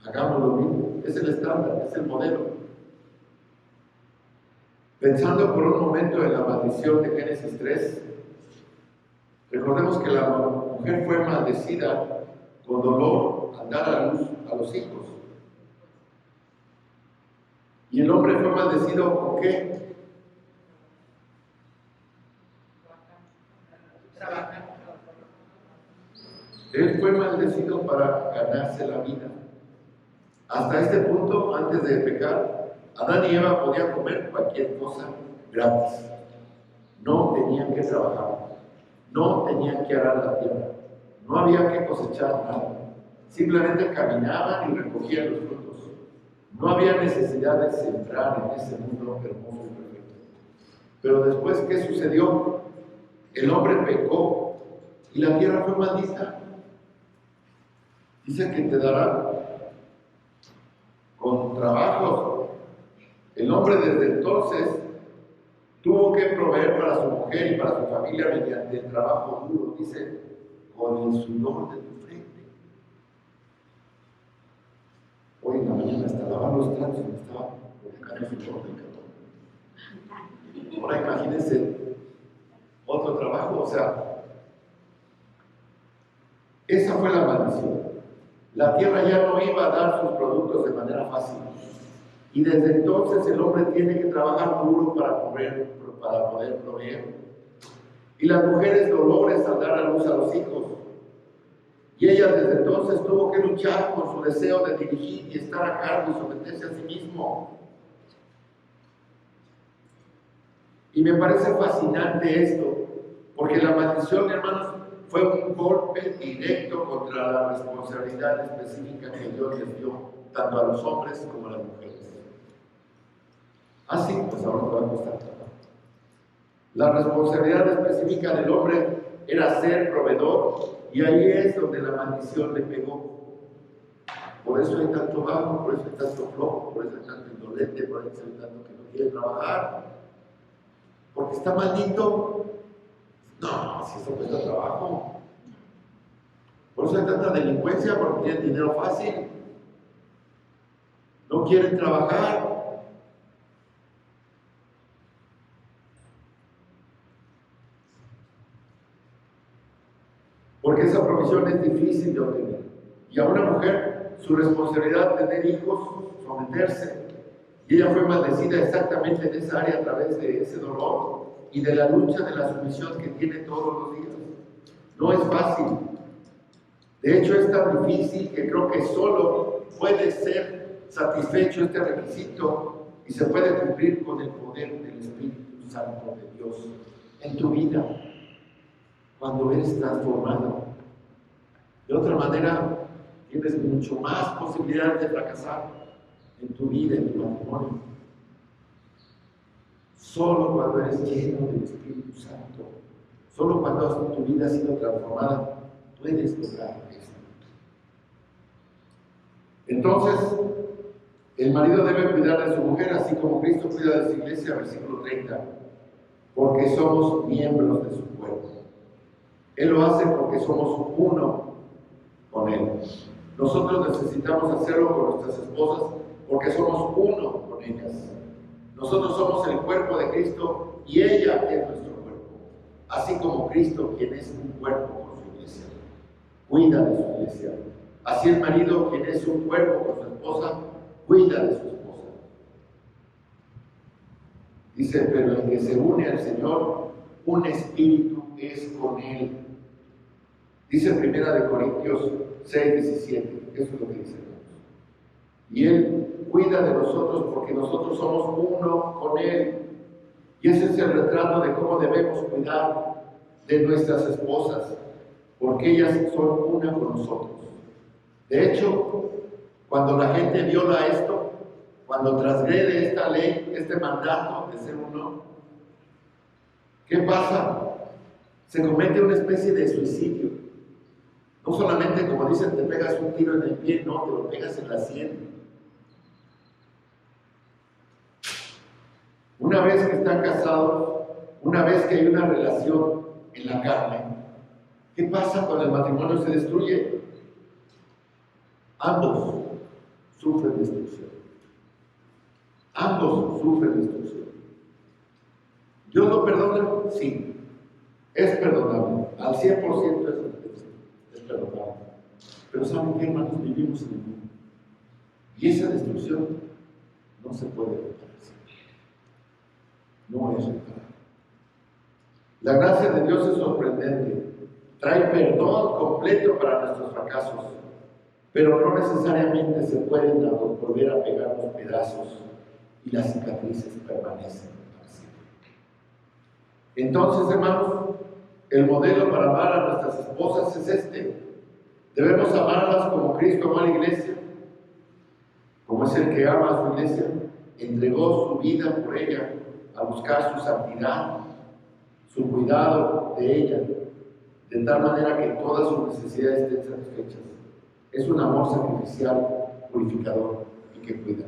Hagamos lo mismo. Es el estándar, es el modelo. Pensando por un momento en la maldición de Génesis 3, recordemos que la mujer fue maldecida con dolor al dar a luz a los hijos. ¿Y el hombre fue maldecido con qué? Él fue maldecido para ganarse la vida. Hasta este punto, antes de pecar, Adán y Eva podían comer cualquier cosa gratis. No tenían que trabajar, no tenían que arar la tierra, no había que cosechar nada. Simplemente caminaban y recogían los frutos. No había necesidad de sembrar en ese mundo hermoso y perfecto. Pero después, ¿qué sucedió? El hombre pecó y la tierra fue maldita. Dice que te dará con trabajos. El hombre desde entonces tuvo que proveer para su mujer y para su familia mediante el trabajo duro, dice, con el sudor de tu frente. Hoy en la mañana hasta lavar los platos me estaba colocando el sudor del calor. Ahora imagínense otro trabajo, o sea, esa fue la maldición. La tierra ya no iba a dar sus productos de manera fácil. Y desde entonces el hombre tiene que trabajar duro para poder proveer. Y las mujeres dolores al dar a luz a los hijos. Y ella desde entonces tuvo que luchar con su deseo de dirigir y estar a cargo y someterse a sí mismo. Y me parece fascinante esto, porque la maldición, hermanos, fue un golpe directo contra la responsabilidad específica que Dios les dio tanto a los hombres como a las mujeres. Ah, sí, pues ahora te va a costar trabajo. La responsabilidad específica del hombre era ser proveedor, y ahí es donde la maldición le pegó. Por eso hay tanto vago, por eso hay tanto flojo, por eso hay tanto indolente, por eso hay tanto que no quiere trabajar. Porque está maldito. No, si eso cuesta trabajo. Por eso hay tanta delincuencia, porque tienen dinero fácil. No quieren trabajar. Porque esa provisión es difícil de obtener. Y a una mujer, su responsabilidad de tener hijos, someterse. Y ella fue maldecida exactamente en esa área a través de ese dolor y de la lucha de la sumisión que tiene todos los días. No es fácil. De hecho, es tan difícil que creo que solo puede ser satisfecho este requisito y se puede cumplir con el poder del Espíritu Santo de Dios en tu vida, cuando eres transformado. De otra manera, tienes mucho más posibilidades de fracasar en tu vida, en tu matrimonio. Solo cuando eres lleno del Espíritu Santo, solo cuando tu vida ha sido transformada, puedes lograr esto. Entonces, el marido debe cuidar de su mujer, así como Cristo cuida de su iglesia, versículo 30, porque somos miembros de su cuerpo. Él lo hace porque somos uno con Él. Nosotros necesitamos hacerlo con nuestras esposas porque somos uno con ellas. Nosotros somos el cuerpo de Cristo y ella es nuestro cuerpo. Así como Cristo, quien es un cuerpo con su iglesia, cuida de su iglesia. Así el marido, quien es un cuerpo con su esposa, cuida de su esposa. Dice, pero el que se une al Señor, un espíritu es con Él. Dice en 1 Corintios 6:17, eso es lo que dice. Y Él cuida de nosotros porque nosotros somos uno con Él. Y ese es el retrato de cómo debemos cuidar de nuestras esposas, porque ellas son una con nosotros. De hecho, cuando la gente viola esto, cuando transgrede esta ley, este mandato de ser uno, ¿qué pasa? Se comete una especie de suicidio. No solamente, como dicen, te pegas un tiro en el pie, no, te lo pegas en la sien. Una vez que están casados, una vez que hay una relación en la carne, ¿qué pasa cuando el matrimonio se destruye? Ambos sufren destrucción. Ambos sufren destrucción. ¿Dios lo perdona? Sí. Es perdonable. Al 100% es perdonable. Pero ¿saben qué, hermanos? Vivimos en el mundo. Y esa destrucción no se puede reparar. No es reparable. La gracia de Dios es sorprendente. Trae perdón completo para nuestros fracasos. Pero no necesariamente se pueden volver a pegar los pedazos y las cicatrices permanecen para siempre. Entonces, hermanos, el modelo para amar a nuestras esposas es este. Debemos amarlas como Cristo amó a la iglesia, como es el que ama a su iglesia, entregó su vida por ella a buscar su santidad, su cuidado de ella, de tal manera que todas sus necesidades estén satisfechas. Es un amor sacrificial, purificador y que cuida.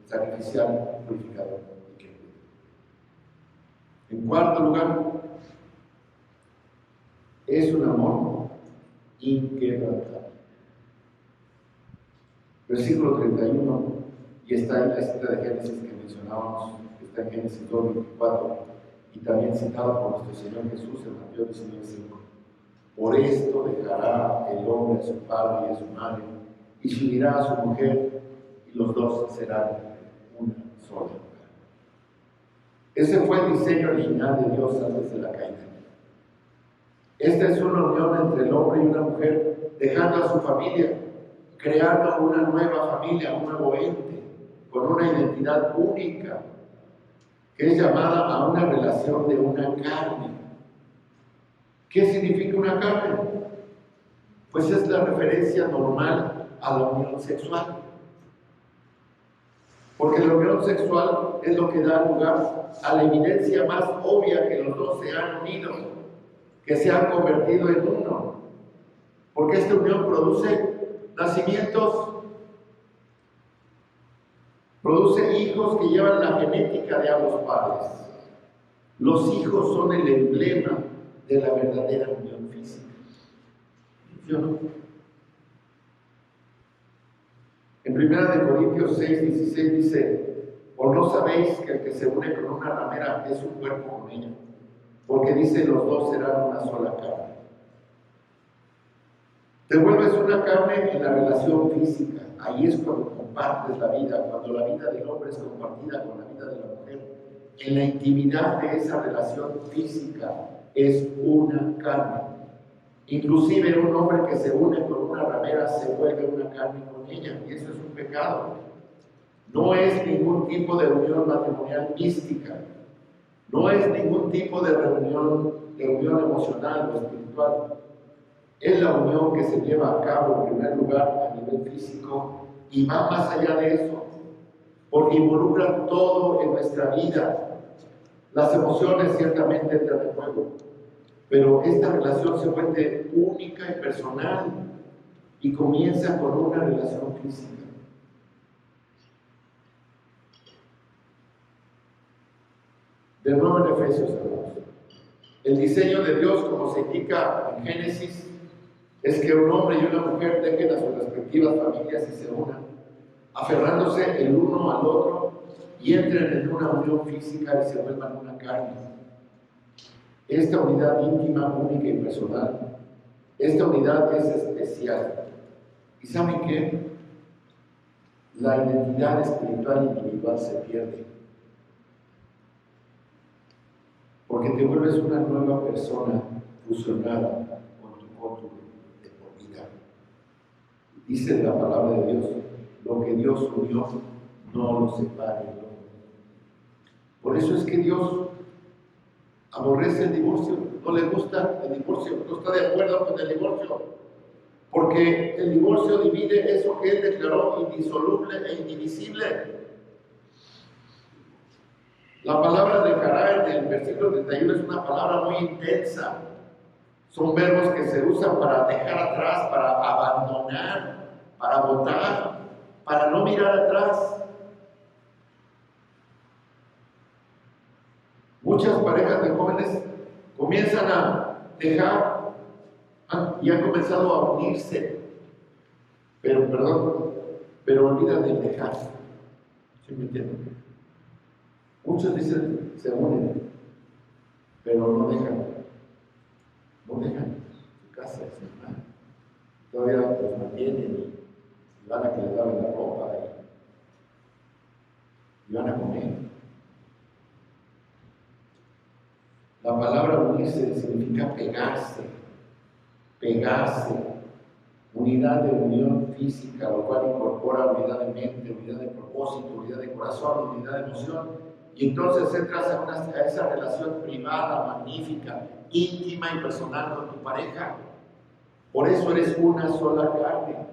Sacrificial, purificador y que cuida. En cuarto lugar, es un amor inquebrantable. Versículo 31, y está en la cita de Génesis que mencionábamos, que está en Génesis 2:24, y también citado por nuestro Señor Jesús en Mateo 19:5. Por esto dejará el hombre a su padre y a su madre, y se unirá a su mujer, y los dos serán una sola. Ese fue el diseño original de Dios antes de la caída. Esta es una unión entre el hombre y una mujer, dejando a su familia, creando una nueva familia, un nuevo ente, con una identidad única, que es llamada a una relación de una carne. ¿Qué significa una carne? Pues es la referencia normal a la unión sexual. Porque la unión sexual es lo que da lugar a la evidencia más obvia que los dos se han unido, que se han convertido en uno. Porque esta unión produce nacimientos, produce hijos que llevan la genética de ambos padres. Los hijos son el emblema de la verdadera unión física. ¿Sí o no? En 1 Corintios 6:16 dice: ¿o no sabéis que el que se une con una ramera es un cuerpo con ella? Porque dice: los dos serán una sola carne. Te vuelves una carne en la relación física. Ahí es cuando compartes la vida, cuando la vida del hombre es compartida con la vida de la mujer. En la intimidad de esa relación física es una carne. Inclusive un hombre que se une con una ramera se vuelve una carne con ella, y eso es un pecado. No es ningún tipo de unión matrimonial mística, no es ningún tipo de unión emocional o espiritual. Es la unión que se lleva a cabo en primer lugar a nivel físico y va más allá de eso, porque involucra todo en nuestra vida. Las emociones ciertamente entran en juego, pero esta relación se vuelve única y personal y comienza con una relación física. De nuevo en Efesios, hermanos. El diseño de Dios, como se indica en Génesis, es que un hombre y una mujer dejen a sus respectivas familias y se unan, aferrándose el uno al otro y entren en una unión física y se vuelvan una carne. Esta unidad íntima, única y personal, esta unidad es especial. ¿Y saben qué? La identidad espiritual individual se pierde. Porque te vuelves una nueva persona fusionada con tu cónyuge de por vida. Dice la palabra de Dios: lo que Dios unió, no lo separe el hombre. Por eso es que Dios aborrece el divorcio, no le gusta el divorcio, no está de acuerdo con el divorcio, porque el divorcio divide eso que Él declaró indisoluble e indivisible. La palabra dejará en el versículo 31 es una palabra muy intensa. Son verbos que se usan para dejar atrás, para abandonar, para botar, para no mirar atrás. Muchas parejas de jóvenes comienzan a dejar y han comenzado a unirse, pero olvidan de dejar. ¿Sí me entienden? Muchos dicen, se unen, pero no dejan su casa, su hermano. Todavía los mantienen y van a que les laven la ropa y van a comer. La palabra unirse significa pegarse, unidad de unión física, lo cual incorpora unidad de mente, unidad de propósito, unidad de corazón, unidad de emoción. Y entonces entras a esa relación privada, magnífica, íntima y personal con tu pareja. Por eso eres una sola carne.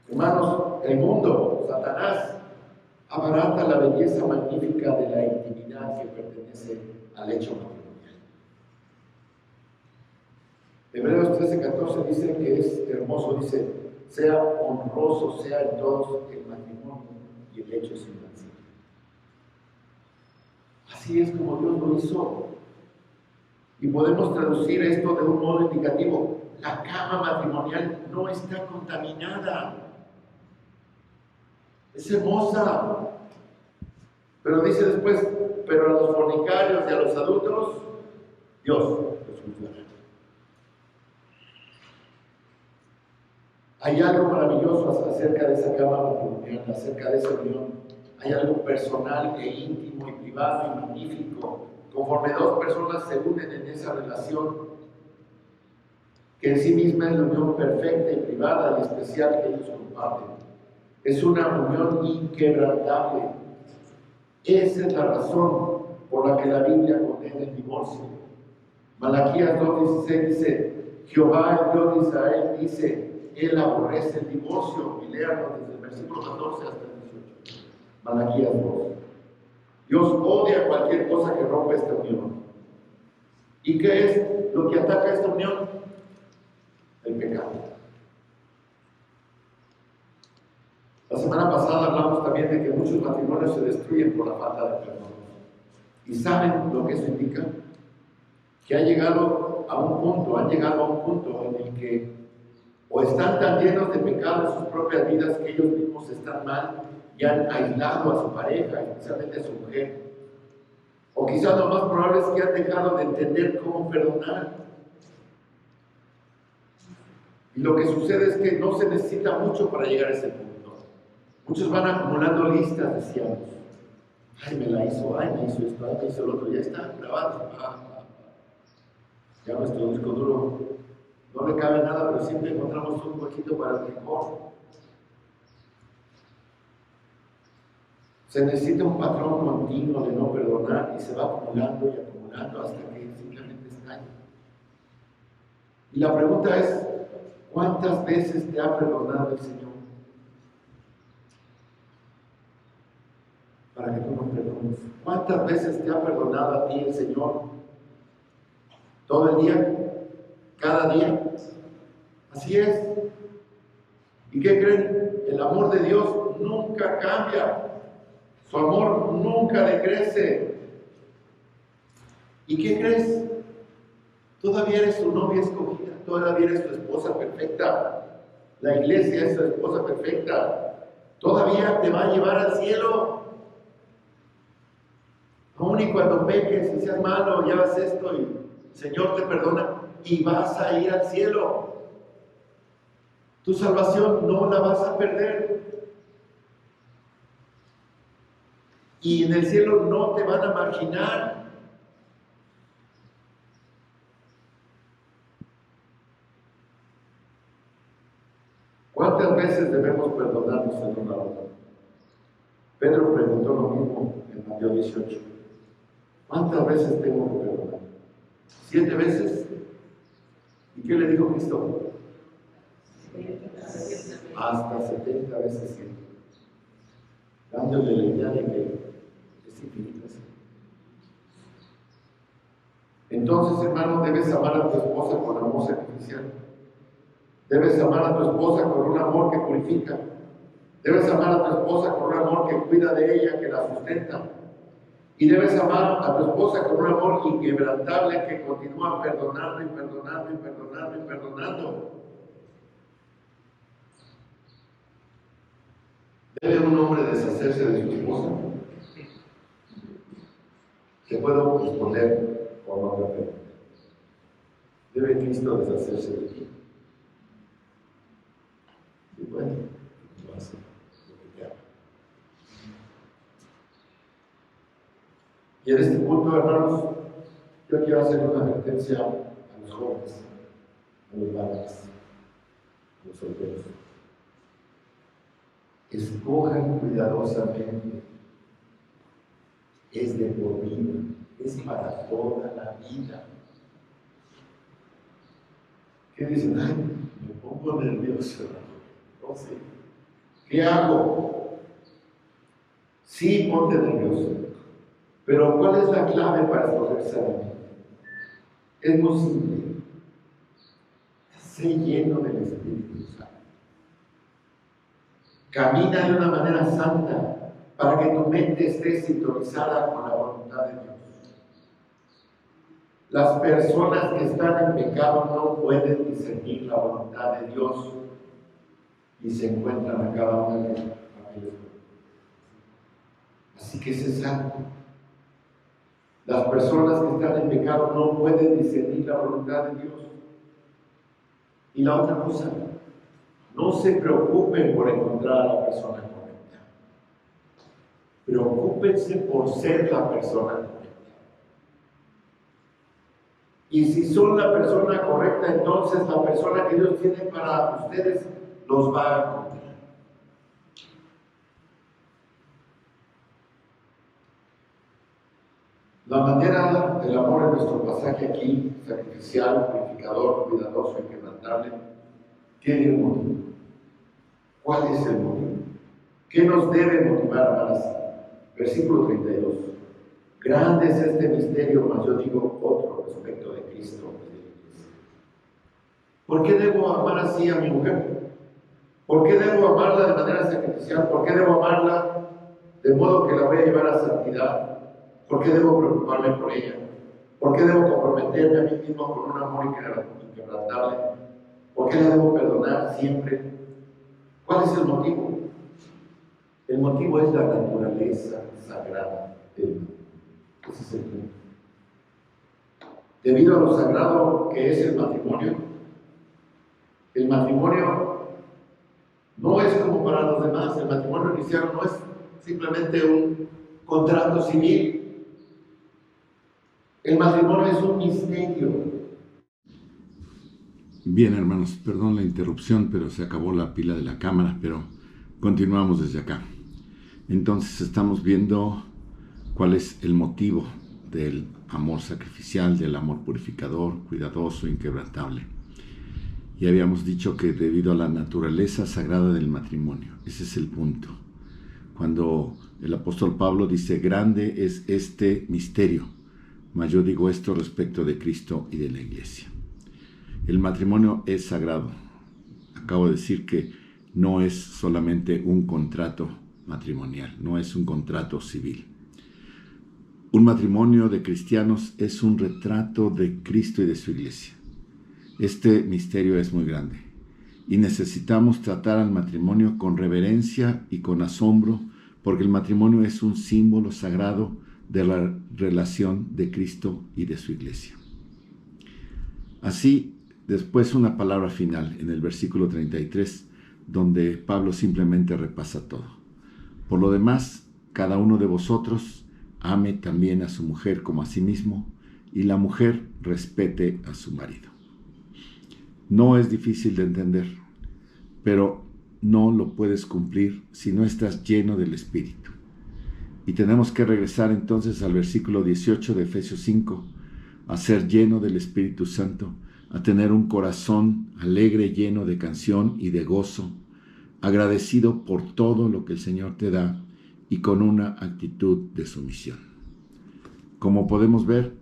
Hermanos, el mundo, Satanás, abarata la belleza magnífica de la intimidad que pertenece al hecho matrimonial. Hebreos 13:14 dice que es hermoso, dice: sea honroso, sea en todos el matrimonio y el hecho sin mancilla. Así es como Dios lo hizo. Y podemos traducir esto de un modo indicativo: la cama matrimonial no está contaminada. Es hermosa. Pero dice después: pero a los fornicarios y a los adúlteros, Dios los juzgará. Hay algo maravilloso acerca de esa cama matrimonial, acerca de esa unión. Hay algo personal e íntimo y privado y magnífico. Conforme dos personas se unen en esa relación, que en sí misma es la unión perfecta y privada y especial que ellos comparten. Es una unión inquebrantable. Esa es la razón por la que la Biblia condena el divorcio. Malaquías 2:16 dice: Jehová, el Dios de Israel, dice: Él aborrece el divorcio. Y léanlo desde el versículo 14 hasta el 18. Malaquías 2. Dios odia cualquier cosa que rompa esta unión. ¿Y qué es lo que ataca esta unión? El pecado. La semana pasada hablamos también de que muchos matrimonios se destruyen por la falta de perdón. ¿Y saben lo que eso indica? Que han llegado a un punto en el que o están tan llenos de pecado en sus propias vidas que ellos mismos están mal y han aislado a su pareja, especialmente a su mujer. O quizás lo más probable es que han dejado de entender cómo perdonar. Y lo que sucede es que no se necesita mucho para llegar a ese punto. Muchos van acumulando listas, decíamos. Ay, me la hizo, ay, me hizo esto, ay, me hizo el otro, ya está grabado. Ya nuestro disco duro no le cabe nada, pero siempre encontramos un poquito para el mejor. Se necesita un patrón continuo de no perdonar y se va acumulando y acumulando hasta que simplemente estalla. Y la pregunta es, ¿cuántas veces te ha perdonado el Señor? Para que tú no perdones. ¿Cuántas veces te ha perdonado a ti el Señor? ¿Todo el día? ¿Cada día? Así es. ¿Y qué creen? El amor de Dios nunca cambia. Su amor nunca decrece. ¿Y qué crees? Todavía eres su novia escogida, todavía eres su esposa perfecta. La iglesia es su esposa perfecta. Todavía te va a llevar al cielo. Aún y cuando peques y seas malo, llevas esto y el Señor te perdona y vas a ir al cielo. Tu salvación no la vas a perder. Y en el cielo no te van a marginar. ¿Cuántas veces debemos perdonarnos en una hora? Pedro preguntó lo mismo en Mateo 18. ¿Cuántas veces tengo que perdonar? 7 veces. ¿Y qué le dijo Cristo? Hasta 70 veces 7. Dándole la idea de que es infinita. Entonces, hermano, debes amar a tu esposa con amor sacrificial. Debes amar a tu esposa con un amor que purifica. Debes amar a tu esposa con un amor que cuida de ella, que la sustenta. Y debes amar a tu esposa con un amor inquebrantable que continúa perdonando y perdonando y perdonando y perdonando. ¿Debe un hombre deshacerse de su esposa? Te puedo responder con otra pregunta. ¿Debe Cristo deshacerse de ti? Y bueno, no hace lo que te haga. Y en este punto, hermanos, yo quiero hacer una advertencia a los jóvenes, a los varones, a los solteros. Escojan cuidadosamente. Es de por vida, es para toda la vida. ¿Qué dicen? Ay, me pongo nervioso. No sé. ¿Qué hago? Sí, ponte nervioso. Pero ¿cuál es la clave para escoger sabiamente? Es muy simple. Sé lleno del Espíritu Santo. Camina de una manera santa para que tu mente esté sintonizada con la voluntad de Dios. Las personas que están en pecado no pueden discernir la voluntad de Dios y se encuentran a cada una de ellas. Así que sé santo. Las personas que están en pecado no pueden discernir la voluntad de Dios. Y la otra cosa, no se preocupen por encontrar a la persona correcta. Preocúpense por ser la persona correcta. Y si son la persona correcta, entonces la persona que Dios tiene para ustedes los va a encontrar. La manera del amor en nuestro pasaje aquí, sacrificial, purificador, cuidadoso y quebrantable, tiene un motivo. ¿Cuál es el motivo? ¿Qué nos debe motivar más? Versículo 32. Grande es este misterio, mas yo digo otro respecto de Cristo y de la Iglesia. ¿Por qué debo amar así a mi mujer? ¿Por qué debo amarla de manera sacrificial? ¿Por qué debo amarla de modo que la voy a llevar a santidad? ¿Por qué debo preocuparme por ella? ¿Por qué debo comprometerme a mí mismo con un amor inquebrantable? ¿Por qué la debo perdonar siempre? ¿Cuál es el motivo? El motivo es la naturaleza sagrada del mundo. Ese es el punto. Debido a lo sagrado que es el matrimonio no es como para los demás. El matrimonio cristiano no es simplemente un contrato civil. El matrimonio es un misterio. Bien, hermanos, perdón la interrupción, pero se acabó la pila de la cámara, pero continuamos desde acá. Entonces estamos viendo cuál es el motivo del amor sacrificial, del amor purificador, cuidadoso, inquebrantable. Y habíamos dicho que debido a la naturaleza sagrada del matrimonio, ese es el punto. Cuando el apóstol Pablo dice, grande es este misterio, mas yo digo esto respecto de Cristo y de la Iglesia. El matrimonio es sagrado. Acabo de decir que no es solamente un contrato matrimonial, no es un contrato civil. Un matrimonio de cristianos es un retrato de Cristo y de su Iglesia. Este misterio es muy grande y necesitamos tratar al matrimonio con reverencia y con asombro, porque el matrimonio es un símbolo sagrado de la relación de Cristo y de su Iglesia. Así, después una palabra final en el versículo 33, donde Pablo simplemente repasa todo. Por lo demás, cada uno de vosotros ame también a su mujer como a sí mismo, y la mujer respete a su marido. No es difícil de entender, pero no lo puedes cumplir si no estás lleno del Espíritu. Y tenemos que regresar entonces al versículo 18 de Efesios 5, a ser lleno del Espíritu Santo, a tener un corazón alegre, lleno de canción y de gozo, agradecido por todo lo que el Señor te da y con una actitud de sumisión. Como podemos ver,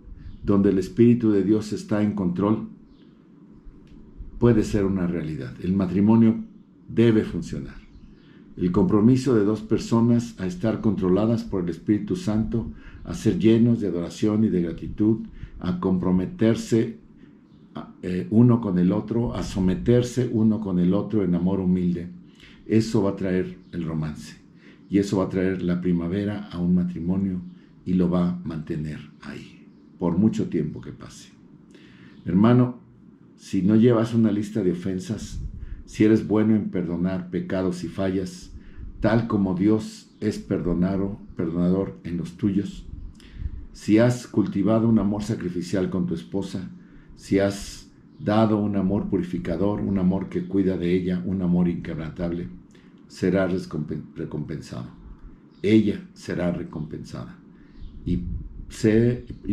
donde el Espíritu de Dios está en control, puede ser una realidad. El matrimonio debe funcionar. El compromiso de dos personas a estar controladas por el Espíritu Santo, a ser llenos de adoración y de gratitud, a comprometerse uno con el otro, a someterse uno con el otro en amor humilde. Eso va a traer el romance y eso va a traer la primavera a un matrimonio y lo va a mantener ahí por mucho tiempo que pase. Hermano, si no llevas una lista de ofensas, si eres bueno en perdonar pecados y fallas, tal como Dios es perdonador en los tuyos, si has cultivado un amor sacrificial con tu esposa, si has dado un amor purificador, un amor que cuida de ella, un amor inquebrantable, serás recompensado. Ella será recompensada. Y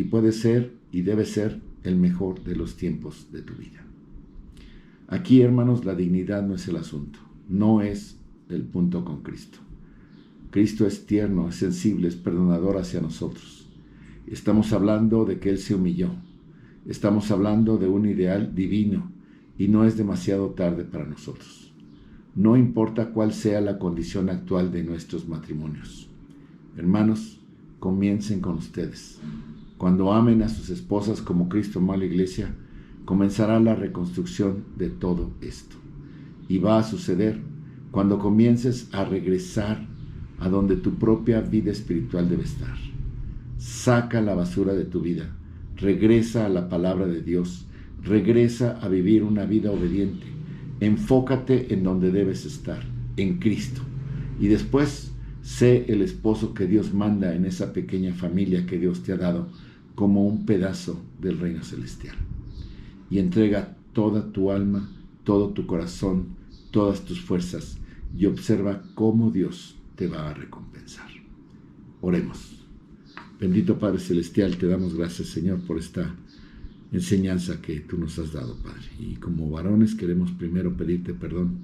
puede ser y debe ser el mejor de los tiempos de tu vida. Aquí, hermanos, la dignidad no es el asunto, no es el punto con Cristo. Cristo es tierno, es sensible, es perdonador hacia nosotros. Estamos hablando de que Él se humilló. Estamos hablando de un ideal divino y no es demasiado tarde para nosotros. No importa cuál sea la condición actual de nuestros matrimonios. Hermanos, comiencen con ustedes. Cuando amen a sus esposas como Cristo amó a la iglesia, comenzará la reconstrucción de todo esto. Y va a suceder cuando comiences a regresar a donde tu propia vida espiritual debe estar. Saca la basura de tu vida, regresa a la palabra de Dios, regresa a vivir una vida obediente. Enfócate en donde debes estar, en Cristo. Y después, sé el esposo que Dios manda en esa pequeña familia que Dios te ha dado como un pedazo del reino celestial. Y entrega toda tu alma, todo tu corazón, todas tus fuerzas y observa cómo Dios te va a recompensar. Oremos. Bendito Padre Celestial, te damos gracias, Señor, por esta enseñanza que tú nos has dado, Padre. Y como varones queremos primero pedirte perdón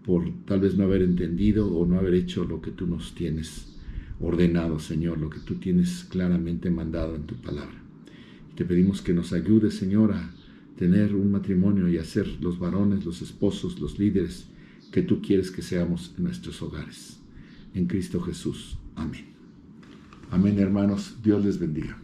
por tal vez no haber entendido o no haber hecho lo que tú nos tienes ordenado, Señor, lo que tú tienes claramente mandado en tu palabra. Y te pedimos que nos ayudes, Señor, a tener un matrimonio y a ser los varones, los esposos, los líderes que tú quieres que seamos en nuestros hogares. En Cristo Jesús. Amén. Amén, hermanos. Dios les bendiga.